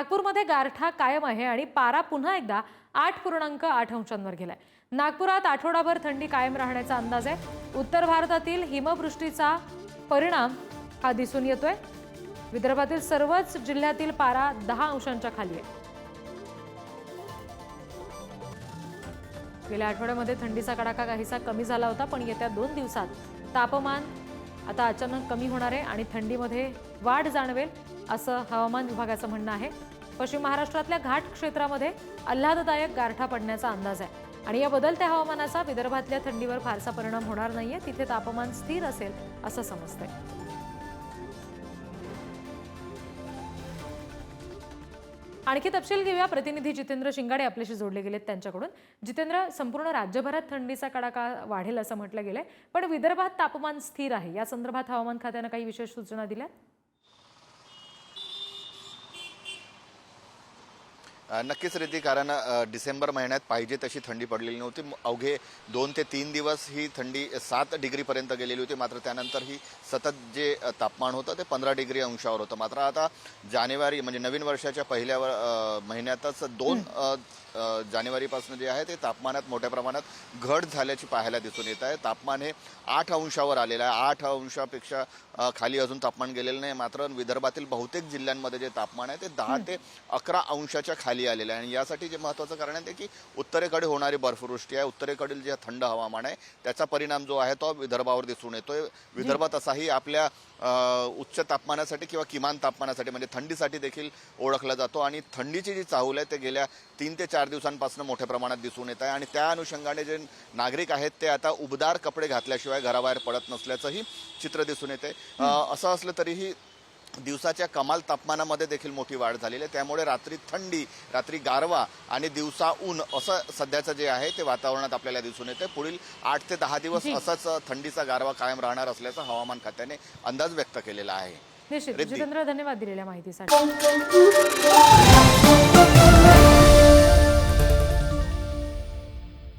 नागपूरमध्ये गारठा कायम आहे आणि पारा पुन्हा एकदा 8.8 अंशांवर गेलाय। नागपुरात आठवडाभर थंडी कायम राहण्याचा अंदाज आहे। उत्तर भारतातील हिमवृष्टीचा परिणाम हा दिसून येतोय। विदर्भातील सर्वच जिल्ह्यातील पारा 10 अंशांच्या खाली आहे। गेल्या आठवड्यामध्ये थंडीचा कडाका काहीसा कमी झाला होता, पण येत्या 2 दिवसात तापमान आता अचानक कमी होणार आहे आणि थंडीमध्ये वाढ जाणवेल असं हवामान विभागाचं म्हणणं आहे। पश्चिम महाराष्ट्रातल्या घाट क्षेत्रामध्ये आल्हाददायक गारठा पडण्याचा अंदाज आहे आणि या बदलत्या हवामानाचा विदर्भातल्या थंडीवर फारसा परिणाम होणार नाहीये। तिथे तापमान स्थिर असेल असं समजतंय। आणखी तपशील घेऊया। प्रतिनिधी जितेंद्र शिंगाडे आपल्याशी जोडले गेलेत त्यांच्याकडून। जितेंद्र, संपूर्ण राज्यभरात थंडीचा कडाका वाढेल असं म्हटलं गेलंय, पण विदर्भात तापमान स्थिर आहे, या संदर्भात हवामान खात्याने काही विशेष सूचना दिल्या? नक्कीच रिद्धी, कारण डिसेंबर महिन्यात पाहिजे तशी थंडी पडलेली नव्हती। अवघे 2 ते 3 दिवस ही थंडी 7 डिग्रीपर्यंत गेलेली होती। मात्र त्यानंतर ही सतत जे तापमान होतं ते 15 डिग्री अंशावर होतं। मात्र आता जानेवारी म्हणजे नवीन वर्षाच्या पहिल्या महिन्यातच 2 जानेवारीपासून जे आहे ते तापमानात मोठ्या प्रमाणात घट झाल्याची पाहायला दिसून येत आहे। तापमान हे 8 अंशावर आलेलं आहे। 8 अंशापेक्षा खाली अजून तापमान गेलेलं नाही। मात्र विदर्भातील बहुतेक जिल्ह्यांमध्ये जे तापमान आहे ते 10 ते 11 अंशाच्या खाली आलेलं आहे। आणि यासाठी जे महत्त्वाचं कारण आहे की उत्तरेकडे होणारी बर्फवृष्टी आहे, उत्तरेकडील जे थंड हवामान आहे त्याचा परिणाम जो आहे तो विदर्भावर दिसून येतोय। विदर्भ तसाही आपल्या उच्च तापमानासाठी किंवा किमान तापमानासाठी म्हणजे थंडीसाठी देखील ओळखला जातो आणि थंडीची जी चाहूल आहे ते गेल्या 3 ते 4 दिवसांपासून मोठ्या प्रमाणात दिसून येत आहे। आणि त्या अनुषंगाने जे नागरिक आहेत ते आता उबदार कपडे घातल्याशिवाय घराबाहेर पडत नसल्याचंही चित्र दिसून येते। असं असलं तरीही दिवसाच्या कमाल तापमानामध्ये देखील मोठी वाढ झालेली आहे। त्यामुळे रात्री थंडी, रात्री गारवा आणि दिवसा ऊन असं सध्याचं जे आहे ते वातावरणात आपल्याला दिसून येते। पुढील 8 ते 10 दिवस असाच थंडीचा गारवा कायम राहणार असल्याचा हवामान खात्याने अंदाज व्यक्त केलेला आहे। निश्चित जितेंद्र, धन्यवाद दिलेल्या माहितीसाठी।